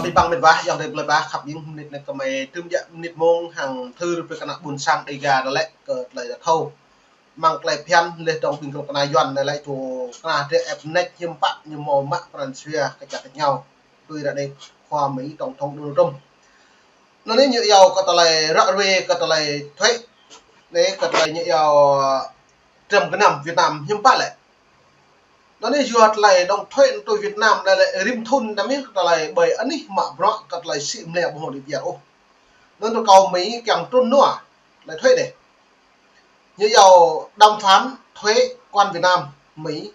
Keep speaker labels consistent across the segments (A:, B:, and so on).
A: mình bằng mình vá dòng đẹp lời vá khắp những nít này có mày tương dạng nít mông hàng thư về cái buồn sang đầy gà đó lại cờ lại là thâu mang lại pian lên trong bình luận này doan này lại chủ là để ép nét nhưng bạn như màu mạ Francia cái chặt nhau tôi đã đây khoa mấy tổng thống Donald Trump nó nên như giàu có lại rõ về có lại thuế đấy có lại như giàu trầm cái nằm Việt Nam nhưng bạn lại nó nên duật lại đồng thuế tôi Việt Nam đây lại rim thun đã biết lại bởi anh ấy mà rõ có lại xịn lẹ bộ đi Việt ô nó tôi cầu mấy càng trôn nữa lại thuế để như giàu đàm phán thuế quan Việt Nam Mỹ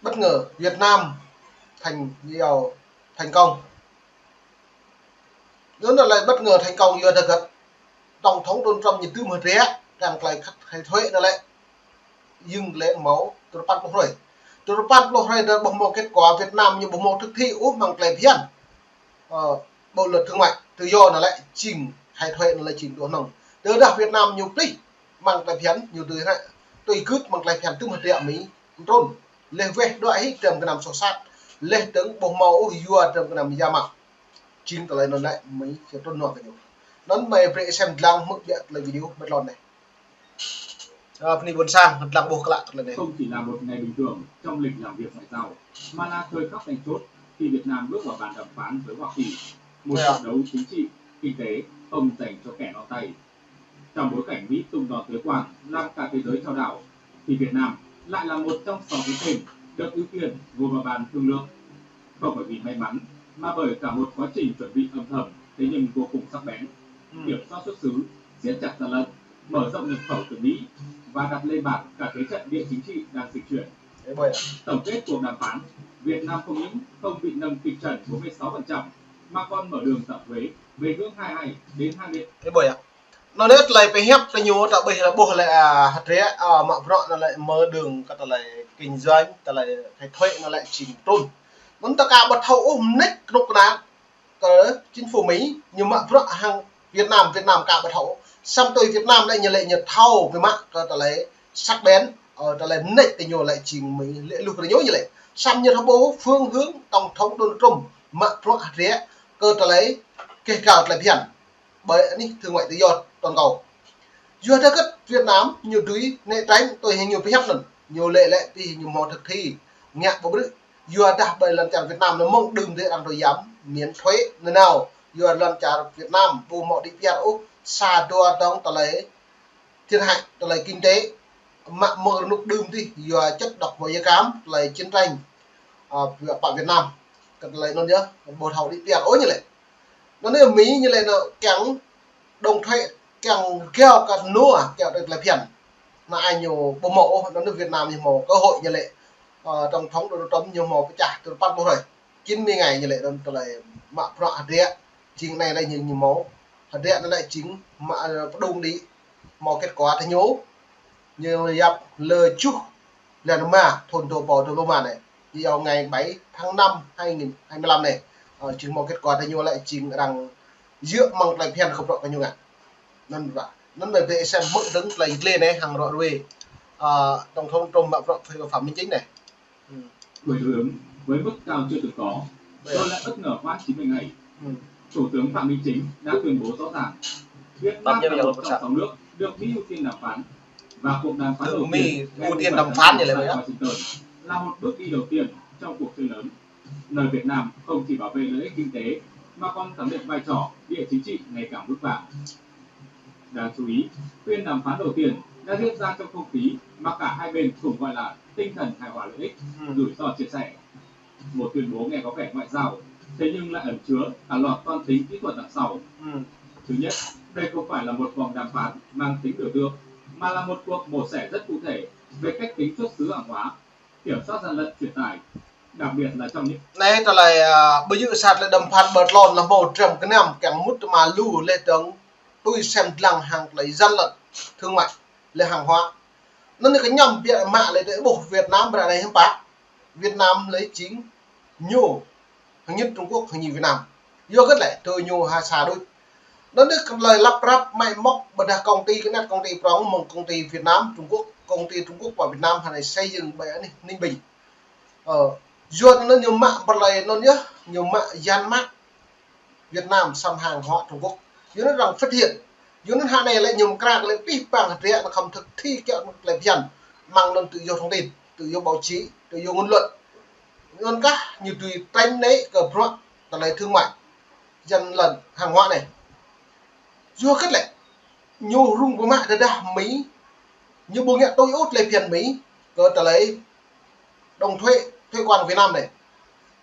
A: bất ngờ Việt Nam thành giàu thành công rất là lại bất ngờ thành công vừa được tổng thống Donald Trump nhìn tư một ré càng lại hay thuế nó lại dừng lệ máu tôi bắt buộc rồi được một kết quả Việt Nam như một thực thi úp bằng lệ phiên bộ luật thương mại tự do nó lại chỉnh hay thuế nó lại chỉnh đồ nồng từ đặc Việt Nam nhiều tí bằng lệ phiên nhiều từ này tôi cứ bằng lệ phiên tư một ré Mỹ trôn lên về đoạn hít trầm cái nằm sổ sát lên tướng bộ màu vừa trầm cái nằm da mạo chính cái này nó lại mấy cái trôn nọ cái nhiều nó mày phải xem lang mức điện là video bất lon này phần buồn sang làm buộc lại lần này
B: không chỉ là một ngày bình thường trong lịch làm việc ngoại giao mà là thời khắc then chốt khi Việt Nam bước vào bàn đàm phán với Hoa Kỳ, một trận đấu chính trị kinh tế không dành cho kẻ no tay. Trong bối cảnh Mỹ tung đòn thuế quan làm cả thế giới chao đảo thì Việt Nam lại là một trong 6 cái tên được ưu tiên ngồi vào bàn thương lượng, không bởi vì may mắn mà bởi cả một quá trình chuẩn bị âm thầm thế nhưng vô cùng sắc bén. Kiểm soát xuất xứ, siết chặt gian lận, mở rộng nhập khẩu từ Mỹ và đặt lên bàn cả thế trận địa chính trị đang dịch chuyển. Tổng kết cuộc đàm phán, Việt Nam không những không bị nâng kịch trần 46% mà còn mở đường giảm thuế về ngưỡng 22 đến 20.
A: Thế bởi nó nét lại phải hép cái nhiều tại bây giờ bộ lại hạt rẻ mà rõ nó lại mở đường cái lại kinh doanh cái lại cái thuế nó lại chỉnh trôn nó tất cả bật thầu ôm nét lúc nào cái chính phủ Mỹ nhưng mà rõ hàng Việt Nam cả bật thầu xong tôi Việt Nam lại nhật thầu với mạng cái lại sắc bén cái lại nét cái nhiều lại chỉnh Mỹ lệ lục cái nhớ như vậy xong như thông bố phương hướng tổng thống Donald Trump mà rõ hạt rẻ cơ cái lấy kể cả lại phiền bởi anh thương mại tự do toàn cầu vừa theo cách Việt Nam nhiều túi nệ tránh tôi hình nhiều phép lần nhiều lệ lệ thì nhiều mò thực thi nhạc bộ bự vừa đã bởi lần chàng Việt Nam nó mong đừng để ăn rồi dám miễn thuế nơi nào vừa lần chàng Việt Nam bù mọ đi Việt Úc xa đua trong tờ lấy thiên hạnh tờ lấy kinh tế mạng mở nút đừng đi vừa chất độc vào cám lấy chiến tranh bạn Việt Nam cần lấy nó nhớ bột hậu đi Việt ối như vậy nó nên Mỹ như này nó càng đồng thuế càng keo càng nua kẹo được là phiền mà ai nhiều bộ mộ nó được Việt Nam nhiều mộ cơ hội như lệ tổng thống Donald Trump nhiều mộ cái trả từ bắt rồi 90 ngày như lệ nó lại mạng rõ hạt rẻ chính này là nhiều máu hạt rẻ nó lại chính mà đông đi mò kết quả thấy nhố như gặp lời chúc là nó mà thôn tổ bỏ từ mà này vào ngày 7 tháng 5 2025 này chứng mò kết quả thấy nhố lại chính rằng giữa mong lại phiền không rõ cái nhung ạ nên vậy nên về xem mức đứng lấy lên này hàng rõ về tổng thống Trump bạo động phê phạm minh chính này
B: Buổi đối ứng với mức cao chưa từng có tôi lại bất ngờ hoãn 90 ngày. Thủ tướng Phạm Minh Chính đã tuyên bố rõ ràng Việt Nam là một trong 6 nước được Mỹ ưu tiên đàm phán và cuộc đàm phán đầu tiên
A: ưu tiên đàm phán như vậy
B: Washington là một bước đi đầu tiên trong cuộc chơi lớn nơi Việt Nam không chỉ bảo vệ lợi ích kinh tế mà còn khẳng định vai trò địa chính trị ngày càng vững vàng. Đáng chú ý, phiên đàm phán đầu tiên đã diễn ra trong không khí mà cả hai bên cùng gọi là tinh thần hài hòa lợi ích, rủi ro chia sẻ. Một tuyên bố nghe có vẻ ngoại giao, thế nhưng lại ẩn chứa cả loạt toan tính kỹ thuật đằng sau. Thứ nhất, đây không phải là một vòng đàm phán mang tính biểu tượng, mà là một cuộc mổ xẻ rất cụ thể về cách tính xuất xứ hàng hóa, kiểm soát gian lận truyền tải, đặc biệt là trong những
A: này ta lại bây giờ sạt lại đàm phán bật lon là một trong cái nằm càng mút mà lưu lên tướng tôi xem làng hàng lấy gian lận thương mại là hàng hóa nó là cái nhầm bịa mạ lấy để bộ Việt Nam bữa này không bác Việt Nam lấy chính nhô hình nhất Trung Quốc hình như Việt Nam do cái lại tôi nhô hà xà đôi nó được lời lắp ráp máy móc bật ra công ty cái này công ty prong một công ty Việt Nam Trung Quốc công ty Trung Quốc và Việt Nam này xây dựng bởi này Ninh Bình Duyên nó nhiều mạng bật lại nó nhớ nhiều mạng gian mát Việt Nam xâm hàng họ Trung Quốc dưới nó rằng phát hiện dưới nó hạ này lại nhiều cái lại pi bằng hạt rẻ là không thực thi kẹo lại dần mang lên tự do thông tin tự do báo chí tự do ngôn luận ngôn các như tùy tranh đấy cờ pro là lại thương mại dân lần hàng hóa này dưa kết lại nhiều rung của mạng đã Mỹ như bố nghĩa tôi út lại phiền Mỹ cờ trở lấy đồng thuế quan Việt Nam này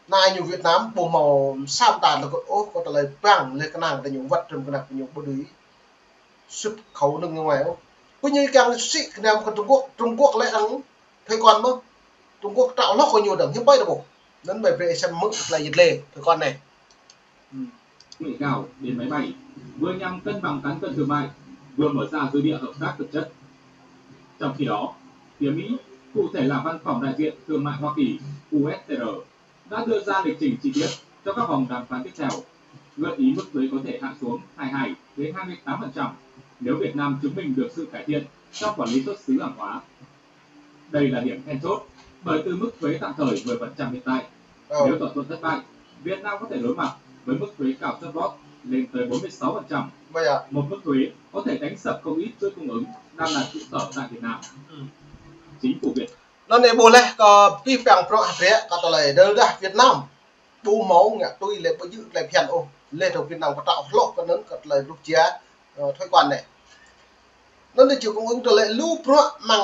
A: nay nhiều Việt Nam bộ màu sao tàn là có lời băng lên cái nàng là những vật trong cái này những bộ đối xuất khẩu nước ngoài không có như càng sĩ cái nam của Trung Quốc lại đang thuế quan không Trung Quốc tạo lóc có nhiều đẳng hiếp bay được bộ nên bởi về xem mức là dịch lề thuế quan này
B: Nghệ cao đến máy bay vừa nhằm cân bằng cán cân thương mại vừa mở ra dư địa hợp tác thực chất. Trong khi đó, phía Mỹ, cụ thể là Văn phòng đại diện thương mại Hoa Kỳ USTR, đã đưa ra lịch trình chi tiết cho các vòng đàm phán tiếp theo, gợi ý mức thuế có thể hạ xuống 22 đến 28% nếu Việt Nam chứng minh được sự cải thiện trong quản lý xuất xứ hàng hóa. Đây là điểm then chốt, bởi từ mức thuế tạm thời 10% hiện tại, nếu thỏa thuận thất bại, Việt Nam có thể đối mặt với mức thuế cao chót vót lên tới 46%. Một mức thuế có thể đánh sập không ít chuỗi cung ứng đang là trụ sở tại Việt Nam. Chính phủ Việt
A: nó này bộ này có pi bằng pro hạt rẻ có lời đưa ra Việt Nam bu máu nghe tôi lại bây giờ lại phiền ô lên đầu Việt Nam có tạo lốc có lớn có lời lúc chia thuế quan này nó là chịu cung ứng trở lại lưu pro mang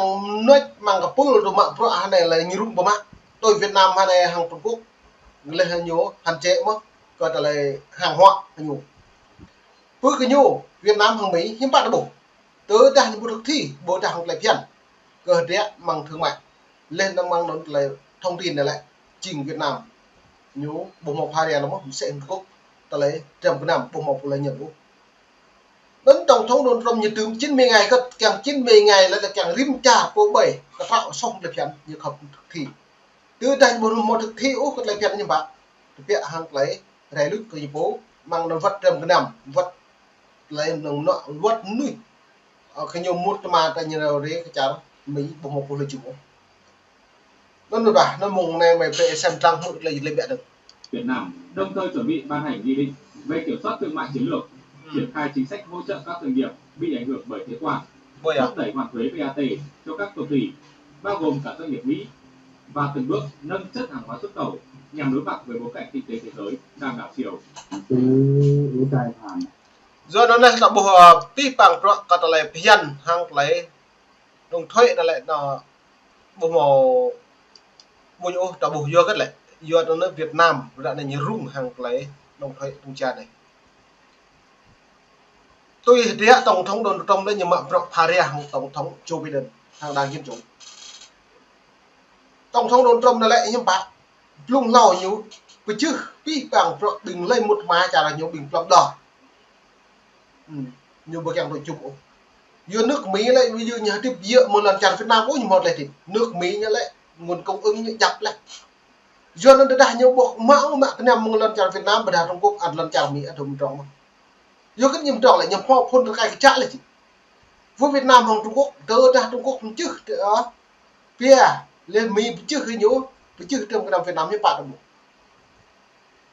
A: nói mang cái pull đồ mạng pro này là nhiều rung bơm tôi Việt Nam này hàng Trung Quốc lên hàng nhiều hạn chế mà còn trở lại hàng hóa hàng nhiều với cái nhiều Việt Nam hàng Mỹ hiếm bạn bổ tới đang những bộ thực thi bộ đang lại phiền cơ địa mang thương mại lên đang mang nó là thông tin này lại trình Việt Nam nhớ bộ một hai đèn nó mất sẽ Trung Quốc ta lấy trong cái năm bộ một là nhận luôn đến tổng thống Donald Trump như từ 90 ngày cơ càng 90 ngày là càng rim trả bộ 7 là tạo xong được hiện như học thực thi từ đây một thực thi úc lại hiện như vậy việc hàng lấy rẻ lứt của phố mang nó vật trong cái năm vật lấy nó vật nuôi ở cái nhiều một mà ta như nào đấy cái chả Mỹ bộ một là chủ nó được à nó mùng này mày về xem trang một là gì lên mẹ được
B: Việt Nam đồng thời chuẩn bị ban hành nghị định về kiểm soát thương mại chiến lược, triển khai chính sách hỗ trợ các doanh nghiệp bị ảnh hưởng bởi thuế quan, thúc đẩy hoàn thuế VAT cho các công ty, bao gồm cả doanh nghiệp Mỹ, và từng bước nâng chất hàng hóa xuất khẩu nhằm đối mặt với bối cảnh kinh tế thế giới đang đảo chiều.
A: Do nó này là bộ pi bằng pro cả lại phiền hàng lấy đồng thuế là lại nó bộ màu bộ nhô ta bộ vô cái lại do nó nước Việt Nam đã là như rung hàng lấy đồng thuế đồng trà này tôi thì tổng thống Donald Trump đấy nhưng mà Paria tổng thống Joe Biden hàng đảng Dân chủ tổng thống Donald Trump này lại nhưng bạn lung lò nhiều với chứ pi bằng pro đừng lên một má chả là nhiều bình plum đỏ nhiều bậc càng đội chung giữa nước Mỹ lại ví dụ như tiếp dựa một lần chặn Việt Nam cũng một lại thì nước Mỹ như lại nguồn cung ứng như chặt lại do nó đã nhiều bộ mão mà cái năm một lần chặn Việt Nam và đà Trung Quốc ăn lần chặn Mỹ ở đồng trọng do cái nghiêm trọng lại nhầm họ phun được cái trả lại với Việt Nam hoặc Trung Quốc tớ ra Trung Quốc trước đó phía lên Mỹ trước khi nhớ trước trong cái năm Việt Nam như bạn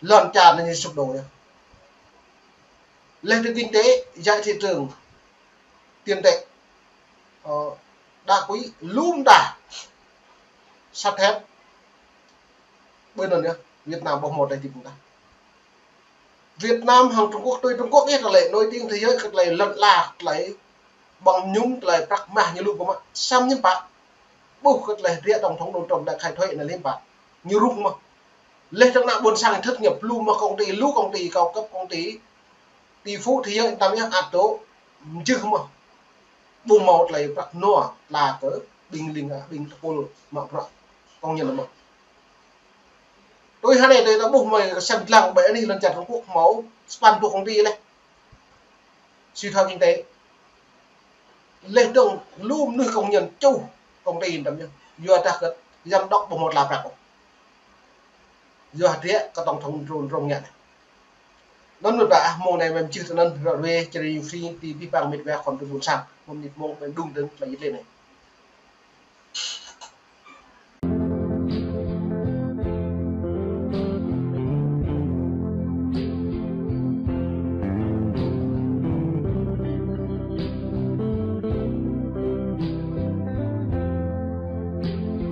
A: lần chặn là sụp đổ lên từ kinh tế giải thị trường tiền tệ đá quý lum đà sắt thép bên này nữa Việt Nam bóng một đây thì chúng ta Việt Nam hàng Trung Quốc tôi Trung Quốc biết là lại nổi tiếng thế giới lại lận là lại bằng nhung lại bạc mà như lúc của bạn xăm nhân bạn bố lại địa tổng thống Donald Trump đã khai thuế là lên bạn như lúc mà lên trong nạn buôn sang thất nghiệp luôn mà công ty lúc công ty cao cấp công ty tỷ phú thế giới tao nhé tố chứ không mà bùng một lại bạc nọ là cỡ bình pol mà rõ công nhận là một tôi hai này tôi đã bùng mày xem làng bể đi lần chặt Trung Quốc máu spam thuộc công ty này suy thoái kinh tế lên đường luôn nuôi công nhân châu công ty tầm như vừa ta cái giám đốc bùng một là bạc vừa thế có tổng thống rồng nhận nên một bà môn này mình chưa nên rồi về chơi free thì bị bằng mệt về còn từ buồn sang một nhịp môn mình đúng đứng là như thế này